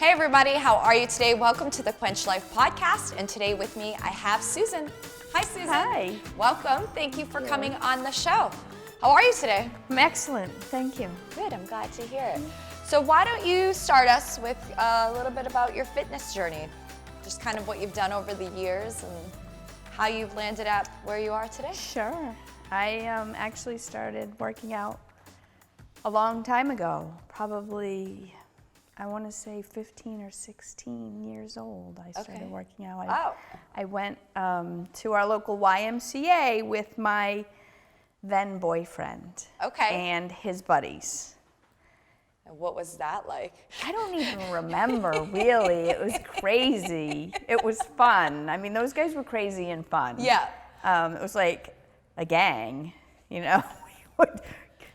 Hey everybody, how are you today? Welcome to the Quench Life podcast, and today with me I have Susan. Hi Susan. Hi. Welcome. Thank you for coming on the show. How are you today? I'm excellent, thank you. Good, I'm glad to hear it. So why don't you start us with a little bit about your fitness journey, just kind of what you've done over the years and how you've landed up where you are today. Sure. I actually started working out a long time ago, probably, I want to say 15 or 16 years old. I started working out. I went to our local YMCA with my then boyfriend and his buddies. And what was that like? I don't even remember, really. It was crazy. It was fun. I mean, those guys were crazy and fun. Yeah. It was like a gang, you know. We would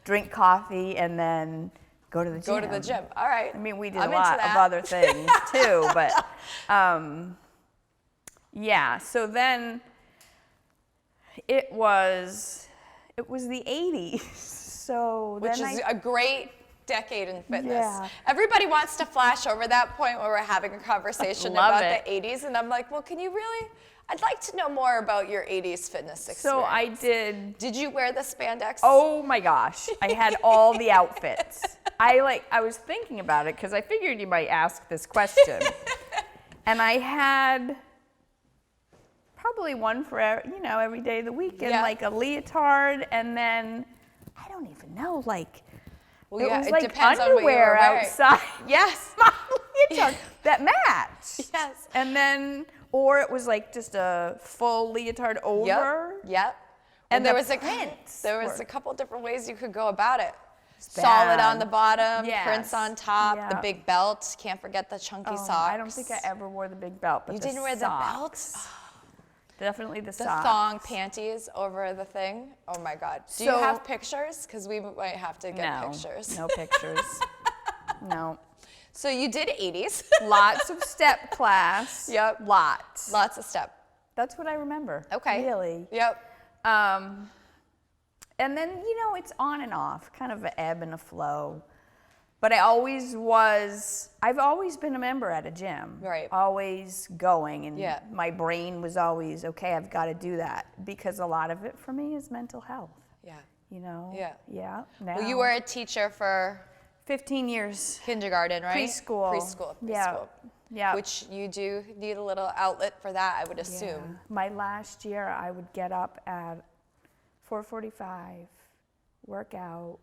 drink coffee and then go to the gym. Go to the gym. All right. I mean, we did a lot of other things too, but yeah. So then it was the 80s. So which then is a great decade in fitness. Yeah. Everybody wants to flash over that point where we're having a conversation about the 80s, and I'm like, well, can you really? I'd like to know more about your 80s fitness experience. So I did. Did you wear the spandex? Oh my gosh, I had all the outfits. I was thinking about it because I figured you might ask this question. And I had probably one for every day of the week, and like a leotard, and then I don't even know, like well, it yeah, was it like depends underwear on what you were wearing. outside. Yes. My leotard that matched. Yes. And then, or it was like just a full leotard over. Yep. And there the was prints a couple different ways you could go about it. Bad. Solid on the bottom, Yes. prints on top, Yeah. the big belt. Can't forget the chunky socks. I don't think I ever wore the big belt, but You the didn't wear the socks. belt? Definitely the The socks. thong panties over the thing. Oh my God. Do you have pictures? Because we might have to get pictures. No pictures. No. So you did 80s. Lots of step class. Yep. Lots. Lots of step. That's what I remember. Okay. Really. Yep. And then, it's on and off, kind of an ebb and a flow. But I've always been a member at a gym. Right. Always going. And my brain was always, okay, I've got to do that. Because a lot of it for me is mental health. Yeah. Yeah. Yeah. Now, Well, you were a teacher for 15 years. Kindergarten, right? Preschool. Yeah. Yeah. Which you do need a little outlet for that, I would assume. Yeah. My last year, I would get up at 4:45, work out,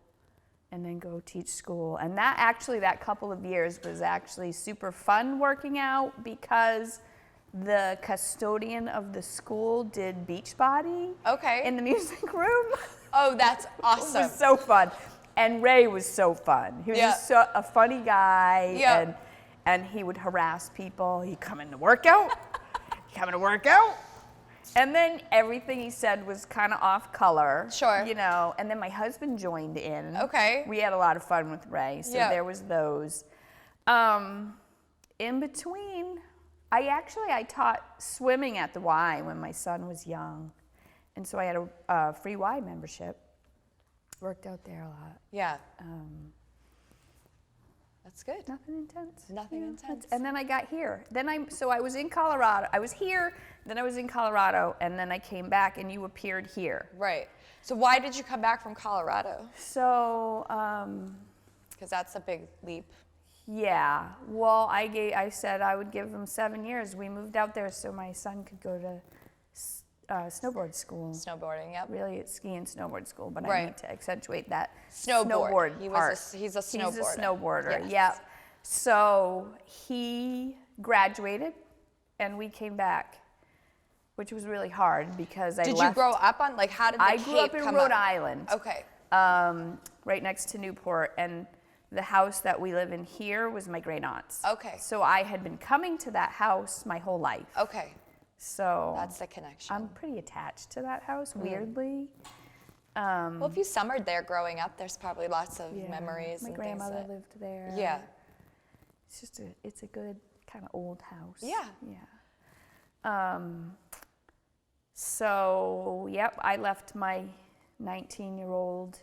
and then go teach school. And that couple of years was actually super fun working out because the custodian of the school did Beachbody in the music room. Oh, that's awesome. It was so fun. And Ray was so fun. He was just a funny guy, and he would harass people. He'd come in to work out. And then everything he said was kind of off color. Sure. And then my husband joined in. Okay. We had a lot of fun with Ray, so there was those. In between, I taught swimming at the Y when my son was young. And so I had a free Y membership. Worked out there a lot. Yeah. That's good. Nothing intense. Nothing intense. And then I got here. So I was in Colorado. I was here, then I was in Colorado, and then I came back, and you appeared here. Right. So why did you come back from Colorado? So, because that's a big leap. Yeah. Well, I said I would give them 7 years. We moved out there so my son could go to snowboard school. Snowboarding, yep. Really, it's ski and snowboard school, but I need to accentuate that snowboard part. He's a snowboarder. He's a snowboarder, yes. Yeah. So he graduated, and we came back, which was really hard because Did you grow up on, how did the I Cape grew up in Rhode Island. Okay. Right next to Newport, and the house that we live in here was my great aunt's. Okay. So I had been coming to that house my whole life. Okay. So that's the connection. I'm pretty attached to that house, weirdly. Well, if you summered there growing up, there's probably lots of memories. My grandmother lived there. Yeah. It's a good kind of old house. Yeah. Yeah. So, I left my 19-year-old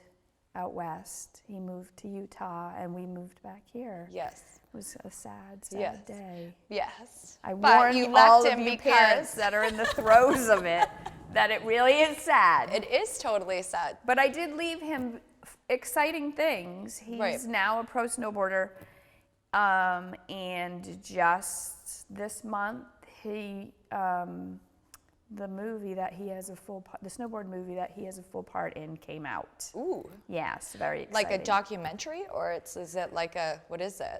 out west. He moved to Utah, and we moved back here. Yes. It was a sad, sad Yes. day. Yes. I But warned you all left of him you because parents that are in the throes of it that it really is sad. it is totally sad. But I did leave him exciting things. He's Right. now a pro snowboarder. And just this month, the movie that he has the snowboard movie that he has a full part in came out. Ooh. Yes, very exciting. Like a documentary, or is it like what is it?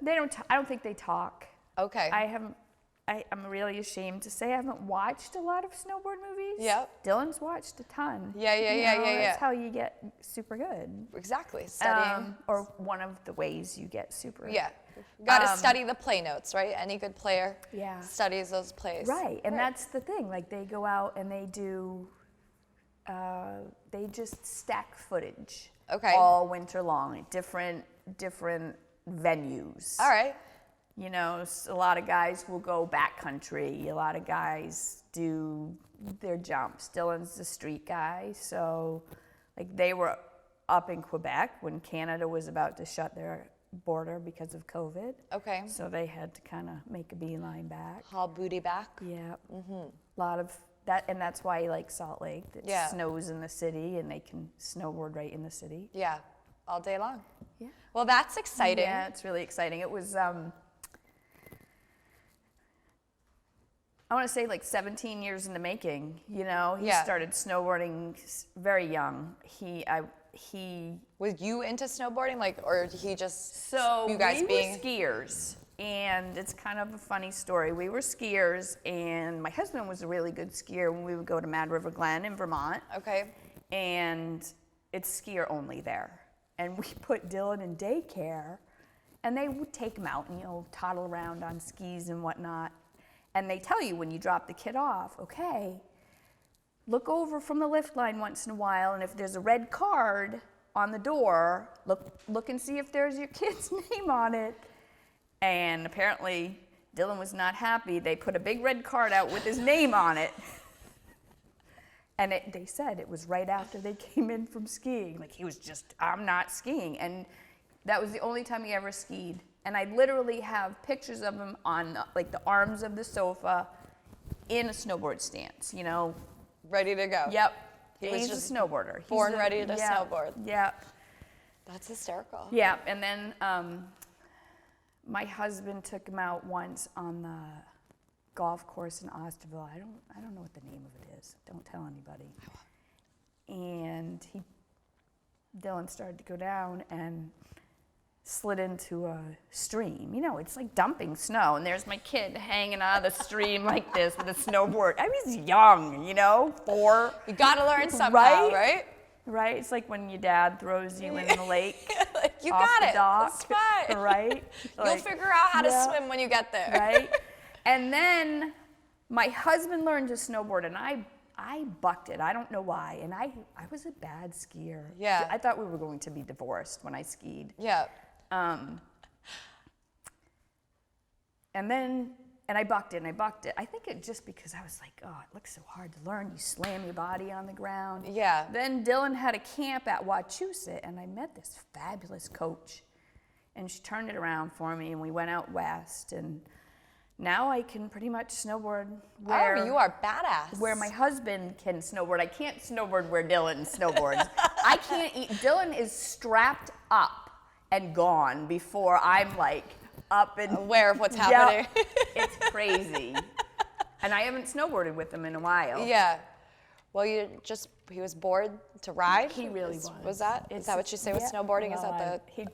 I don't think they talk. Okay. I'm really ashamed to say I haven't watched a lot of snowboard movies. Yep. Dylan's watched a ton. Yeah. That's how you get super good. Exactly. Studying. Or one of the ways you get super. Yeah. Got to study the play notes, right? Any good player studies those plays. Right, and that's the thing. Like they go out and they do, they just stack footage. Okay. All winter long, at different venues. All right. You know, a lot of guys will go backcountry. A lot of guys do their jumps. Dylan's the street guy, so like they were up in Quebec when Canada was about to shut their border because of COVID. Okay. So they had to kind of make a beeline back. Haul booty back. Yeah. Mm-hmm. A lot of that, and that's why I like Salt Lake. It snows in the city, and they can snowboard right in the city. Yeah. All day long. Yeah. Well, that's exciting. Yeah, it's really exciting. It was, I want to say like 17 years in the making. You know, he started snowboarding very young. Was you into snowboarding, or he just you guys we were skiers, and it's kind of a funny story. We were skiers, and my husband was a really good skier when we would go to Mad River Glen in Vermont. Okay. And it's skier only there. And we put Dylan in daycare, and they would take him out and toddle around on skis and whatnot. And they tell you when you drop the kid off, okay, look over from the lift line once in a while, and if there's a red card on the door, look and see if there's your kid's name on it. And apparently, Dylan was not happy. They put a big red card out with his name on it. And they said it was right after they came in from skiing. Like he was just, I'm not skiing. And that was the only time he ever skied. And I literally have pictures of him on like the arms of the sofa in a snowboard stance, Ready to go. Yep. He's just a snowboarder. Born ready to snowboard. Yeah. That's hysterical. Yeah. And then my husband took him out once on the golf course in Osterville. I don't know what the name of it is. Don't tell anybody. And Dylan started to go down and slid into a stream. It's like dumping snow, and there's my kid hanging out of the stream like this with a snowboard. I was young, 4. You gotta learn somehow, right? Right? It's like when your dad throws you in the lake. You off got the it. dock, It's fine. Right? You'll figure out how to swim when you get there. Right? And then my husband learned to snowboard, and I bucked it. I don't know why. And I was a bad skier. Yeah. I thought we were going to be divorced when I skied. Yeah. And I bucked it. I think it just because I was like, oh, it looks so hard to learn. You slam your body on the ground. Yeah. Then Dylan had a camp at Wachusett, and I met this fabulous coach. And she turned it around for me, and we went out west. And now I can pretty much snowboard where you are badass. Where my husband can snowboard. I can't snowboard where Dylan snowboards. I can't eat. Dylan is strapped up and gone before I'm like up and aware of what's happening. Yep, it's crazy. And I haven't snowboarded with him in a while. Yeah. Well, he was bored to ride? He really was. Was that? Is that what you say with snowboarding? Well, is that he's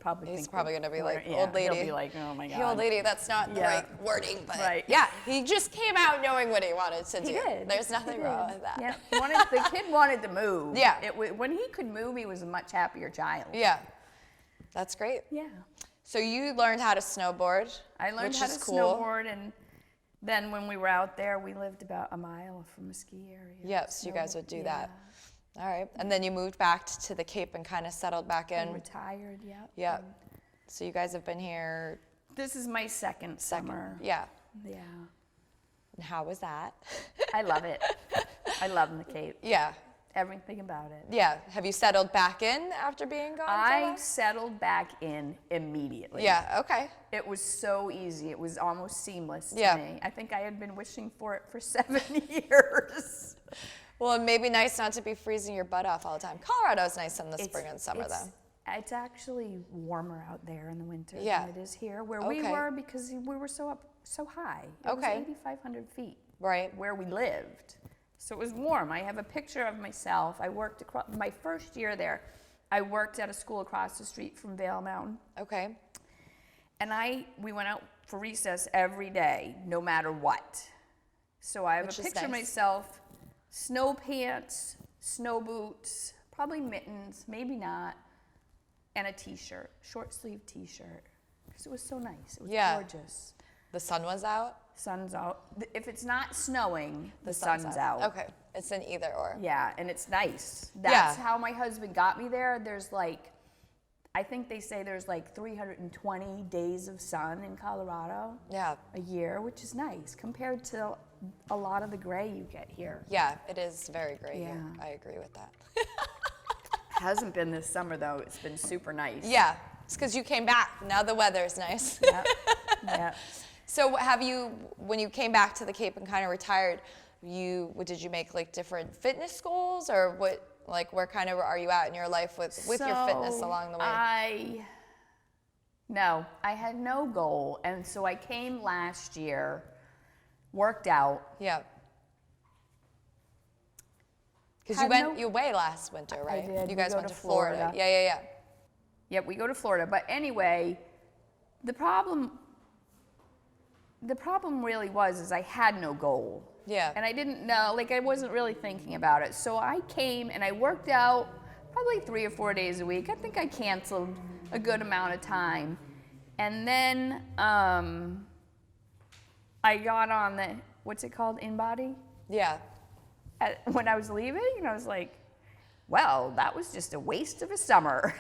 probably going to be like, old lady. He'll be like, oh my God. Hey, old lady, that's not the right wording, but yeah. He just came out knowing what he wanted to do. He did. There's nothing wrong with that. Yeah. The kid wanted to move. Yeah. When he could move, he was a much happier child. Yeah. That's great. Yeah. So you learned how to snowboard. I learned how to snowboard, and then when we were out there, we lived about a mile from a ski area. Yep, so you guys would do that. All right. And then you moved back to the Cape and kind of settled back in. And retired, yep. Yep. So you guys have been here. This is my second summer. Yeah. Yeah. And how was that? I love it. I love the Cape. Yeah. everything about it. Yeah. Have you settled back in after being gone? I settled back in immediately. Yeah, okay. It was so easy. It was almost seamless to me. I think I had been wishing for it for 7 years. Well, it may be nice not to be freezing your butt off all the time. Colorado's nice in the spring and summer, though. It's actually warmer out there in the winter Yeah. than it is here, where we were, because we were so high. It was 8,500 feet where we lived. So it was warm. I have a picture of myself. I worked my first year there. I worked at a school across the street from Vail Mountain. Okay. And we went out for recess every day, no matter what. So I have a picture of myself, snow pants, snow boots, probably mittens, maybe not, and a t-shirt, short sleeve t-shirt. Because it was so nice. It was gorgeous. The sun was out? Sun's out. If it's not snowing, the sun's out. Okay. It's an either or. Yeah, and it's nice. That's how my husband got me there. There's I think they say there's 320 days of sun in Colorado a year, which is nice compared to a lot of the gray you get here. Yeah, it is very gray here. I agree with that. Hasn't been this summer, though. It's been super nice. Yeah, it's because you came back. Now the weather's nice. Yeah. So when you came back to the Cape and kind of retired, did you make different fitness goals, or where kind of are you at in your life with your fitness along the way? No, I had no goal, and so I came last year, worked out. Yeah. Because you away last winter, right? I did. You guys went to Florida. Yeah. Yep, we go to Florida. But anyway, the problem really was I had no goal. Yeah. And I didn't know, I wasn't really thinking about it. So I came and I worked out probably 3 or 4 days a week. I think I canceled a good amount of time. And then I got on the, what's it called, InBody? Yeah. When I was leaving, and I was like, well, that was just a waste of a summer.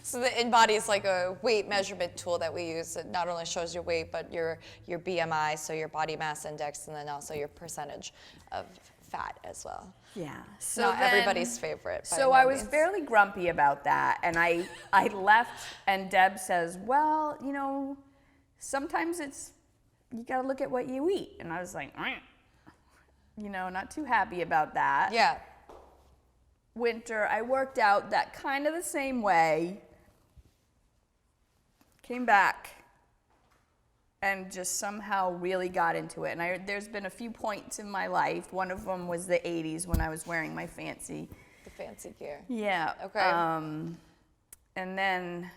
So the InBody is a weight measurement tool that we use. It not only shows your weight, but your BMI, so your body mass index, and then also your percentage of fat as well. Yeah. So not everybody's favorite. So I was fairly grumpy about that, and I left, and Deb says, well, sometimes you got to look at what you eat. And I was like, not too happy about that. Yeah. Winter, I worked out that kind of the same way. Came back and just somehow really got into it. And there's been a few points in my life. One of them was the 80s when I was wearing my fancy gear. Yeah. Okay. And then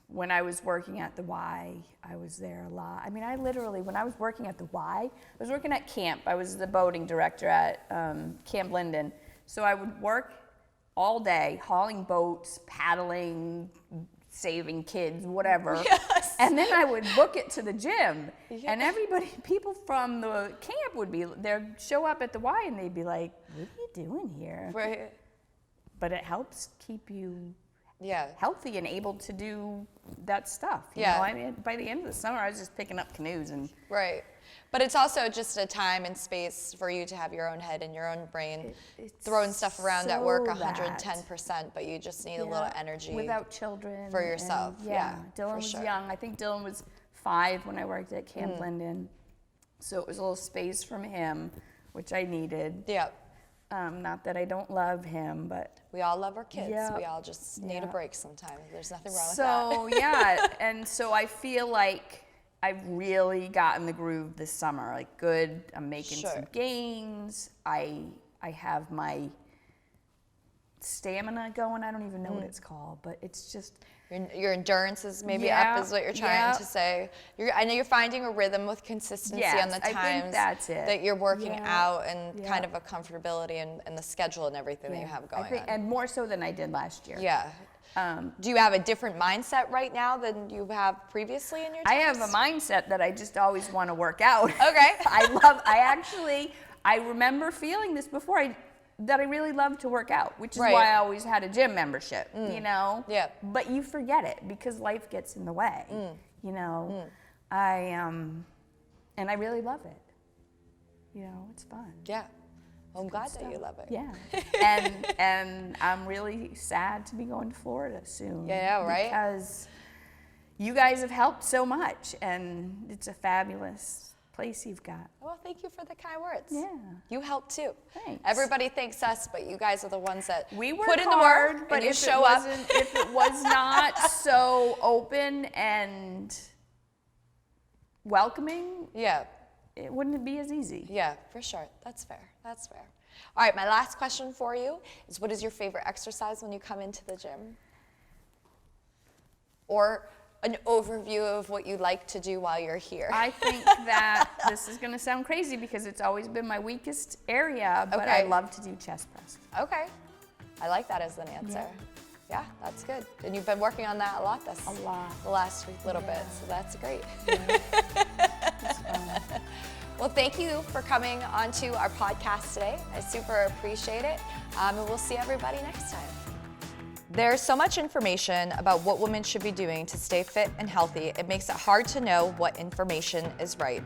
when I was working at the Y, I was there a lot. I mean, when I was working at the Y, I was working at camp. I was the boating director at Camp Linden. So I would work all day, hauling boats, paddling, saving kids, whatever. Yes. And then I would book it to the gym. Yeah. And people from the camp they'd show up at the Y and they'd be like, what are you doing here? Right. But it helps keep you yeah, healthy and able to do that stuff. You Yeah. know? I mean, by the end of the summer, I was just picking up canoes and. Right. But it's also just a time and space for you to have your own head and your own brain, throwing stuff around at work 110%, but you just need a little energy. Without children. For yourself. And, yeah, Dylan was young. I think Dylan was 5 when I worked at Camp Linden. So it was a little space from him, which I needed. Yeah. Not that I don't love him, but. We all love our kids. Yep. We all just need a break sometimes. There's nothing wrong with that. So, yeah. And so I feel like I've really gotten the groove this summer. Like, good. I'm making some gains. I have my stamina going. I don't even know what it's called, but it's just. Your endurance is maybe up, is what you're trying to say. I know you're finding a rhythm with consistency on the times that you're working out and kind of a comfortability in the schedule and everything that you have going on. And more so than I did last year. Yeah. Do you have a different mindset right now than you have previously in your times? I have a mindset that I just always want to work out. Okay. I remember feeling this before, that I really love to work out, which is why I always had a gym membership, you know? Yeah. But you forget it because life gets in the way, you know? And I really love it. You know, it's fun. Yeah. Well, I'm glad that you love it. Yeah. and I'm really sad to be going to Florida soon. Yeah, right? Because you guys have helped so much, and it's a fabulous place you've got. Well, thank you for the kind words. Yeah. You help too. Thanks. Everybody thanks us, but you guys are the ones that we work put in hard, the work, but and you if show up. If it was not so open and welcoming, Yeah. it wouldn't be as easy. Yeah, for sure. That's fair. That's fair. All right, my last question for you is, what is your favorite exercise when you come into the gym? Or an overview of what you like to do while you're here. I think that this is going to sound crazy because it's always been my weakest area, but I love to do chest press. Okay. I like that as an answer. Yeah, that's good. And you've been working on that a lot the last little bit, so that's great. Yeah. It's fun. Well, thank you for coming onto our podcast today. I super appreciate it, and we'll see everybody next time. There's so much information about what women should be doing to stay fit and healthy, it makes it hard to know what information is right.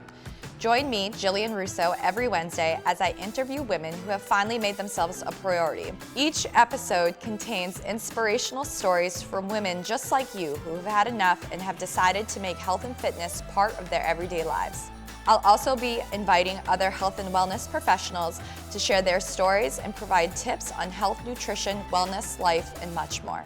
Join me, Jillian Russo, every Wednesday as I interview women who have finally made themselves a priority. Each episode contains inspirational stories from women just like you who have had enough and have decided to make health and fitness part of their everyday lives. I'll also be inviting other health and wellness professionals to share their stories and provide tips on health, nutrition, wellness, life, and much more.